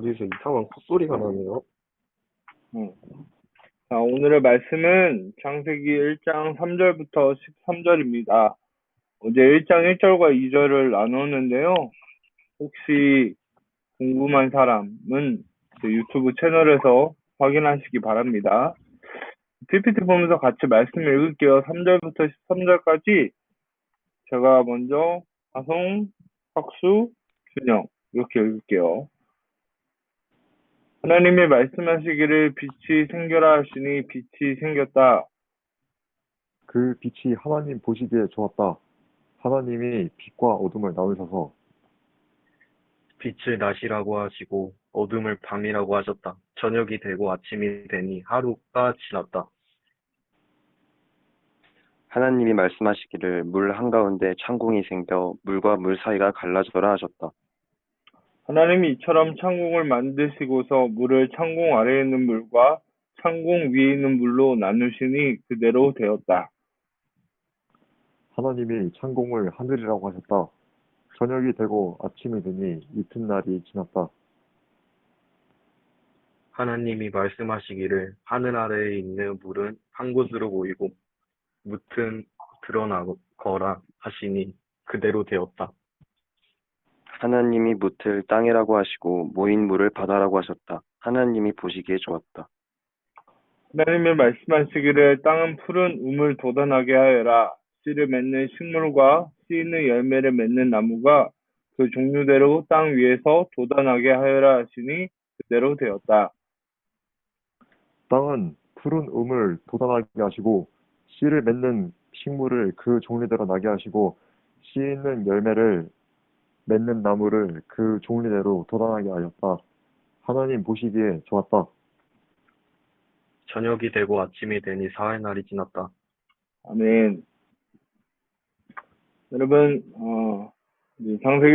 어디서 이상한 콧소리가 나네요. 음. 자, 오늘의 말씀은 창세기 1장 3절부터 13절입니다. 어제 1장 1절과 2절을 나눴는데요. 혹시 궁금한 사람은 제 유튜브 채널에서 확인하시기 바랍니다. PPT 보면서 같이 말씀 읽을게요. 3절부터 13절까지 제가 먼저 하송, 학수, 준영 이렇게 읽을게요. 하나님이 말씀하시기를 빛이 생겨라 하시니 빛이 생겼다. 그 빛이 하나님 보시기에 좋았다. 하나님이 빛과 어둠을 나누셔서 빛을 낮이라고 하시고 어둠을 밤이라고 하셨다. 저녁이 되고 아침이 되니 하루가 지났다. 하나님이 말씀하시기를 물 한가운데 창궁이 생겨 물과 물 사이가 갈라져라 하셨다. 하나님이 이처럼 창궁을 만드시고서 물을 창궁 아래에 있는 물과 창궁 위에 있는 물로 나누시니 그대로 되었다. 하나님이 창공을 하늘이라고 하셨다. 저녁이 되고 아침이 되니 이튿날이 지났다. 하나님이 말씀하시기를 하늘 아래에 있는 물은 한 곳으로 모이고 묻은 드러나거라 하시니 그대로 되었다. 하나님이 묻을 땅이라고 하시고 모인 물을 바다라고 하셨다. 하나님이 보시기에 좋았다. 하나님이 말씀하시기를 땅은 푸른 우물 돋아나게 하여라. 씨를 맺는 식물과 씨 있는 열매를 맺는 나무가 그 종류대로 땅 위에서 돋아나게 하여라 하시니 그대로 되었다. 땅은 푸른 우물 돋아나게 하시고 씨를 맺는 식물을 그 종류대로 나게 하시고 씨 있는 열매를 맺는 나무를 그 종류대로 돋아나게 하였다. 하나님 보시기에 좋았다. 저녁이 되고 아침이 되니 사흘날이 지났다. 아멘. 여러분, 이제 창세기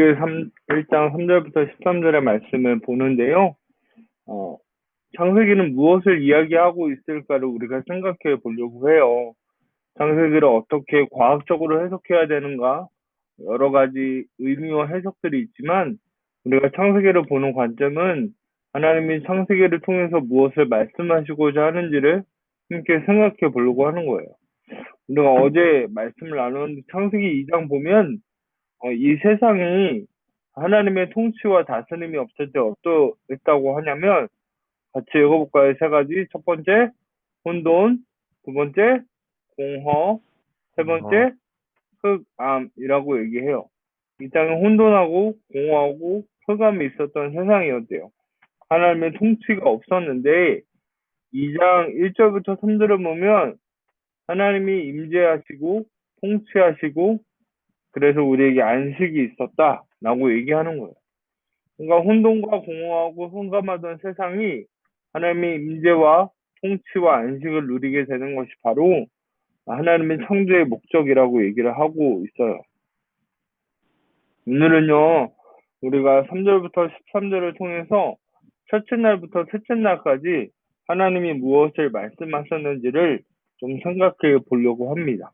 1장 3절부터 13절의 말씀을 보는데요. 창세기는 무엇을 이야기하고 있을까를 우리가 생각해 보려고 해요. 창세기를 어떻게 과학적으로 해석해야 되는가? 여러 가지 의미와 해석들이 있지만 우리가 창세기를 보는 관점은 하나님이 창세기를 통해서 무엇을 말씀하시고자 하는지를 함께 생각해 보려고 하는 거예요. 우리가 어제 말씀을 나눴는데 창세기 2장 보면 이 세상이 하나님의 통치와 다스림이 없을 때 어떠했다고 하냐면 같이 읽어볼까요? 세 가지. 첫 번째, 혼돈. 두 번째, 공허. 세 번째, 흑암이라고 얘기해요. 이 땅에 혼돈하고 공허하고 흑암이 있었던 세상이었대요. 하나님의 통치가 없었는데 2장 1절부터 3절을 보면 하나님이 임재하시고 통치하시고 그래서 우리에게 안식이 있었다라고 얘기하는 거예요. 그러니까 혼돈과 공허하고 흑암하던 세상이 하나님의 임재와 통치와 안식을 누리게 되는 것이 바로 하나님의 창조의 목적이라고 얘기를 하고 있어요. 오늘은요, 우리가 3절부터 13절을 통해서 첫째 날부터 셋째 날까지 하나님이 무엇을 말씀하셨는지를 좀 생각해 보려고 합니다.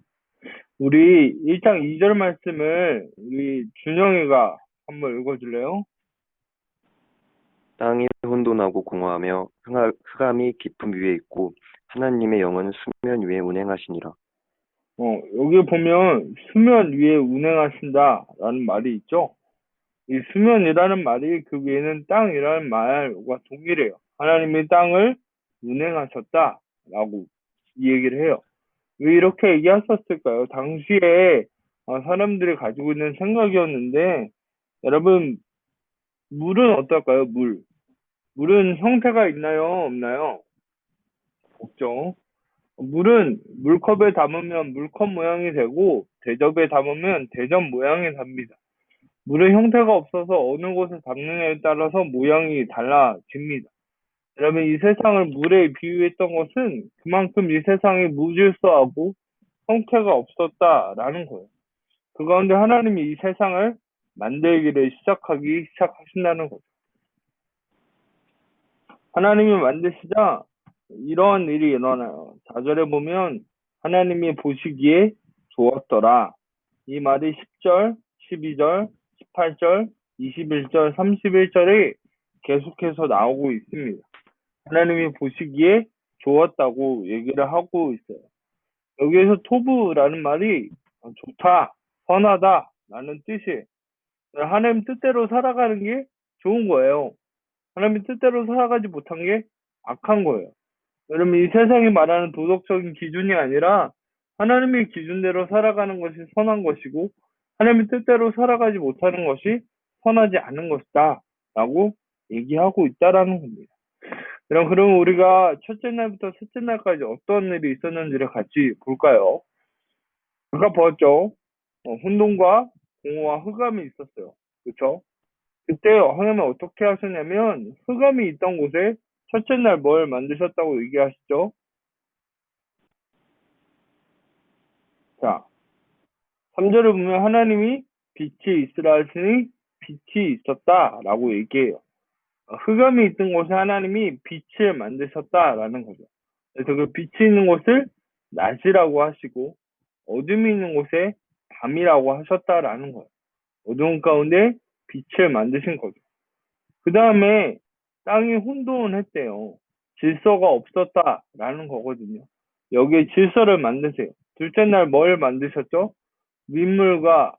우리 1장 2절 말씀을 우리 준영이가 한번 읽어줄래요? 땅이 혼돈하고 공허하며 흑암이 깊음 위에 있고 하나님의 영은 수면 위에 운행하시니라. 여기 보면 수면 위에 운행하신다라는 말이 있죠. 이 수면이라는 말이 그 위에는 땅이라는 말과 동일해요. 하나님이 땅을 운행하셨다라고 이 얘기를 해요. 왜 이렇게 얘기하셨을까요? 당시에 사람들이 가지고 있는 생각이었는데 여러분 물은 어떨까요? 물은 형태가 있나요? 없나요? 없죠. 물은 물컵에 담으면 물컵 모양이 되고 대접에 담으면 대접 모양이 됩니다. 물의 형태가 없어서 어느 곳에 담느냐에 따라서 모양이 달라집니다. 여러분 이 세상을 물에 비유했던 것은 그만큼 이 세상이 무질서하고 형태가 없었다라는 거예요. 그 가운데 하나님이 이 세상을 만들기를 시작하신다는 거죠. 하나님이 만드시자 이러한 일이 일어나요. 4절에 보면 하나님이 보시기에 좋았더라. 이 말이 10절, 12절, 18절, 21절, 31절에 계속해서 나오고 있습니다. 하나님이 보시기에 좋았다고 얘기를 하고 있어요. 여기에서 토브라는 말이 좋다, 선하다 라는 뜻이에요. 하나님 뜻대로 살아가는 게 좋은 거예요. 하나님 뜻대로 살아가지 못한 게 악한 거예요. 여러분, 이 세상이 말하는 도덕적인 기준이 아니라 하나님의 기준대로 살아가는 것이 선한 것이고, 하나님의 뜻대로 살아가지 못하는 것이 선하지 않은 것이다 라고 얘기하고 있다라는 겁니다. 그럼 우리가 첫째 날부터 셋째 날까지 어떤 일이 있었는지를 같이 볼까요? 아까 보았죠? 혼돈과 공허와 흑암이 있었어요. 그렇죠? 그때 하나님은 어떻게 하셨냐면 흑암이 있던 곳에 첫째 날 뭘 만드셨다고 얘기하시죠? 자, 3절을 보면 하나님이 빛이 있으라 하시니 빛이 있었다라고 얘기해요. 흑암이 있던 곳에 하나님이 빛을 만드셨다라는 거죠. 그래서 그 빛이 있는 곳을 낮이라고 하시고 어둠이 있는 곳에 밤이라고 하셨다라는 거예요. 어두운 가운데 빛을 만드신 거죠. 그 다음에 땅이 혼돈했대요. 질서가 없었다라는 거거든요. 여기에 질서를 만드세요. 둘째 날 뭘 만드셨죠? 윗물과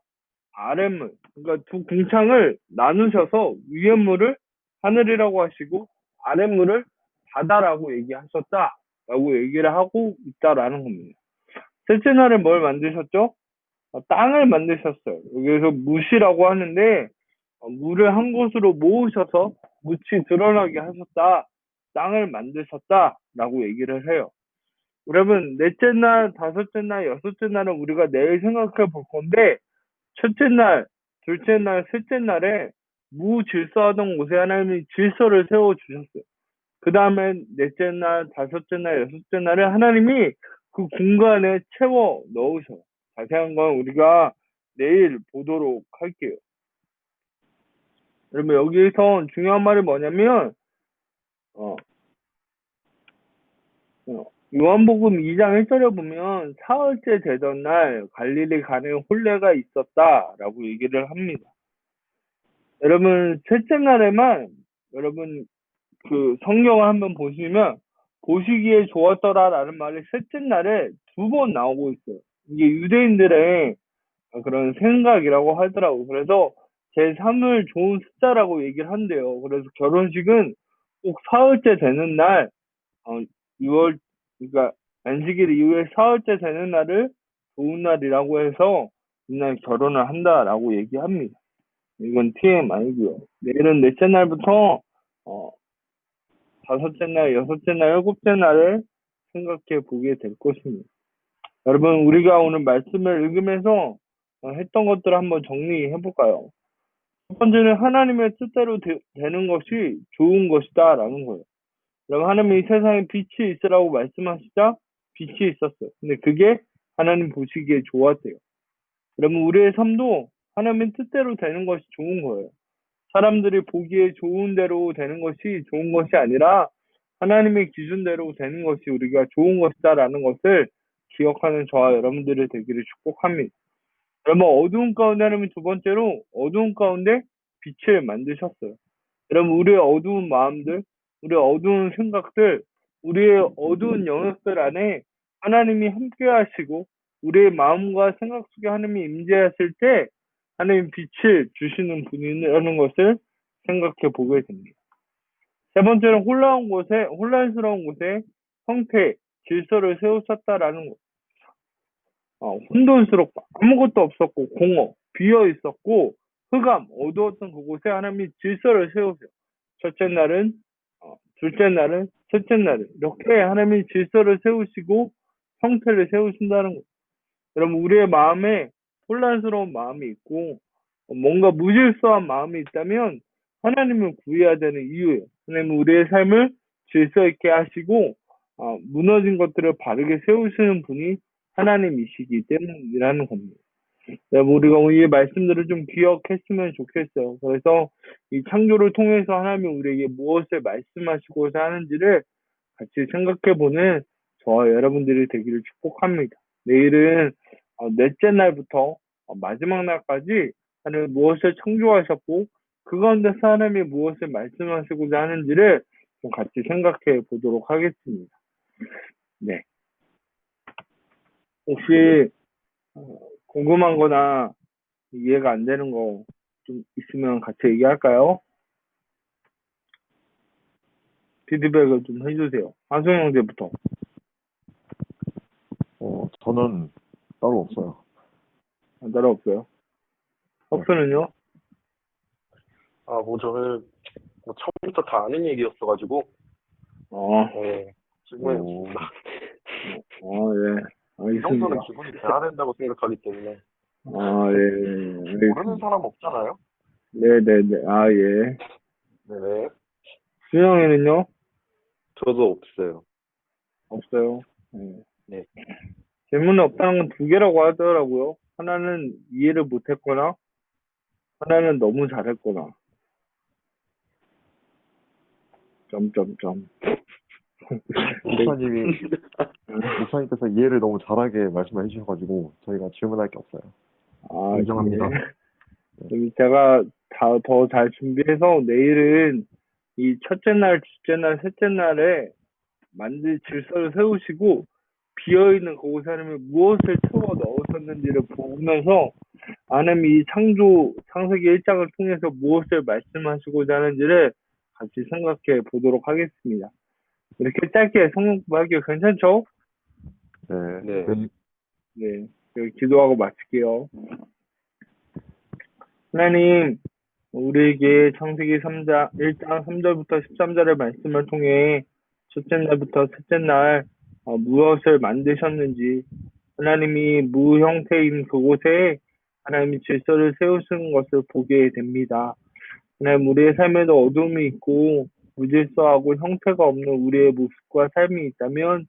아랫물, 그러니까 두 궁창을 나누셔서 위에 물을 하늘이라고 하시고 아랫물을 바다라고 얘기하셨다라고 얘기를 하고 있다라는 겁니다. 셋째 날에 뭘 만드셨죠? 땅을 만드셨어요. 여기서 뭇이라고 하는데 물을 한 곳으로 모으셔서 묻이 드러나게 하셨다. 땅을 만드셨다라고 얘기를 해요. 여러분, 넷째 날, 다섯째 날, 여섯째 날은 우리가 내일 생각해 볼 건데, 첫째 날, 둘째 날, 셋째 날에 무질서하던 곳에 하나님이 질서를 세워주셨어요. 그 다음에 넷째 날, 다섯째 날, 여섯째 날에 하나님이 그 공간에 채워 넣으셔요. 자세한 건 우리가 내일 보도록 할게요. 여러분, 여기서 중요한 말이 뭐냐면, 어, 요한복음 2장 1절에 보면 사흘째 되던 날 갈릴리 간에 혼례가 있었다라고 얘기를 합니다. 여러분, 셋째 날에만 여러분 그 성경을 한번 보시면 보시기에 좋았더라라는 말이 셋째 날에 2번 나오고 있어요. 이게 유대인들의 그런 생각이라고 하더라고요. 그래서 제3을 좋은 숫자라고 얘기를 한대요. 그래서 결혼식은 꼭 사흘째 되는 날, 6월, 그러니까 안식일 이후에 사흘째 되는 날을 좋은 날이라고 해서 이날 결혼을 한다라고 얘기합니다. 이건 TMI고요. 내일은 넷째 날부터 다섯째 날, 여섯째 날, 일곱째 날을 생각해 보게 될 것입니다. 여러분, 우리가 오늘 말씀을 읽으면서 했던 것들을 한번 정리해 볼까요? 첫 번째는 하나님의 뜻대로 되는 것이 좋은 것이다 라는 거예요. 그럼 하나님이 이 세상에 빛이 있으라고 말씀하시자 빛이 있었어요. 근데 그게 하나님 보시기에 좋았대요. 그러면 우리의 삶도 하나님의 뜻대로 되는 것이 좋은 거예요. 사람들이 보기에 좋은 대로 되는 것이 좋은 것이 아니라 하나님의 기준대로 되는 것이 우리가 좋은 것이다라는 것을 기억하는 저와 여러분들이 되기를 축복합니다. 여러분, 어두운 가운데 하나님은 두 번째로 어두운 가운데 빛을 만드셨어요. 여러분, 우리의 어두운 마음들, 우리의 어두운 생각들, 우리의 어두운 영역들 안에 하나님이 함께 하시고 우리의 마음과 생각 속에 하나님이 임재하실 때 하나님 빛을 주시는 분이라는 것을 생각해 보게 됩니다. 세 번째는 혼란스러운 곳에 형태, 질서를 세우셨다라는 것. 혼돈스럽고 아무것도 없었고 공허, 비어 있었고 흑암, 어두웠던 그곳에 하나님이 질서를 세우세요. 첫째 날은, 둘째 날은, 셋째 날은 이렇게 하나님이 질서를 세우시고 형태를 세우신다는 것. 여러분, 우리의 마음에 혼란스러운 마음이 있고 뭔가 무질서한 마음이 있다면 하나님을 구해야 되는 이유예요. 하나님은 우리의 삶을 질서 있게 하시고 무너진 것들을 바르게 세우시는 분이 하나님이시기 때문이라는 겁니다. 여러분, 우리가 오늘 이 말씀들을 좀 기억했으면 좋겠어요. 그래서 이 창조를 통해서 하나님이 우리에게 무엇을 말씀하시고자 하는지를 같이 생각해보는 저와 여러분들이 되기를 축복합니다. 내일은 넷째 날부터 마지막 날까지 하나님 무엇을 창조하셨고 그 가운데 하나님이 무엇을 말씀하시고자 하는지를 좀 같이 생각해 보도록 하겠습니다. 네. 혹시 궁금한 거나 이해가 안 되는 거 좀 있으면 같이 얘기할까요? 피드백을 좀 해주세요. 한송 형제부터. 저는 따로 없어요. 따로 없어요. 혁수는요? 저는 뭐 처음부터 다 아는 얘기였어가지고, 어, 질문이 오, 없습니다. 예. 이 정도는 알겠습니다. 기본이 돼야 된다고 생각하기 때문에. 예. 모르는 알겠습니다. 사람 없잖아요? 네네네. 예. 네네. 수영이는요? 저도 없어요. 없어요. 네. 질문이 없다는 건 두 개라고 하더라고요. 하나는 이해를 못했거나, 하나는 너무 잘했거나. 점점점. 목사님께서 이해를 너무 잘하게 말씀해 주셔가지고 저희가 질문할 게 없어요. 인정합니다. 예. 제가 더 잘 준비해서 내일은 이 첫째 날, 둘째 날, 셋째 날에 만들 질서를 세우시고 비어있는 그곳에 하나님이 무엇을 채워 넣으셨는지를 보면서 하나님이 이 창세기 1장을 통해서 무엇을 말씀하시고자 하는지를 같이 생각해 보도록 하겠습니다. 이렇게 짧게 성경 공부하기 괜찮죠? 네. 네. 기도하고 마칠게요. 하나님, 우리에게 창세기 3장, 1장 3절부터 13절의 말씀을 통해 첫째 날부터 셋째 날 무엇을 만드셨는지, 하나님이 무형태인 그곳에 하나님이 질서를 세우시는 것을 보게 됩니다. 하나님, 우리의 삶에도 어둠이 있고 무질서하고 형태가 없는 우리의 모습과 삶이 있다면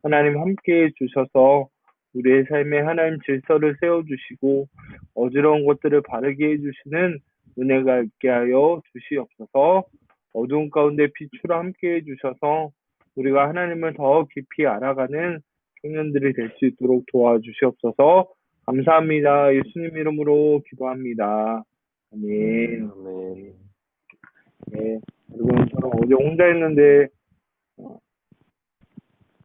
하나님 함께해 주셔서 우리의 삶에 하나님 질서를 세워주시고 어지러운 것들을 바르게 해주시는 은혜가 있게 하여 주시옵소서. 어두운 가운데 빛으로 함께해 주셔서 우리가 하나님을 더 깊이 알아가는 청년들이 될 수 있도록 도와주시옵소서. 감사합니다. 예수님 이름으로 기도합니다. 아멘. 아멘. 네, 여러분, 저는 어제 혼자 했는데,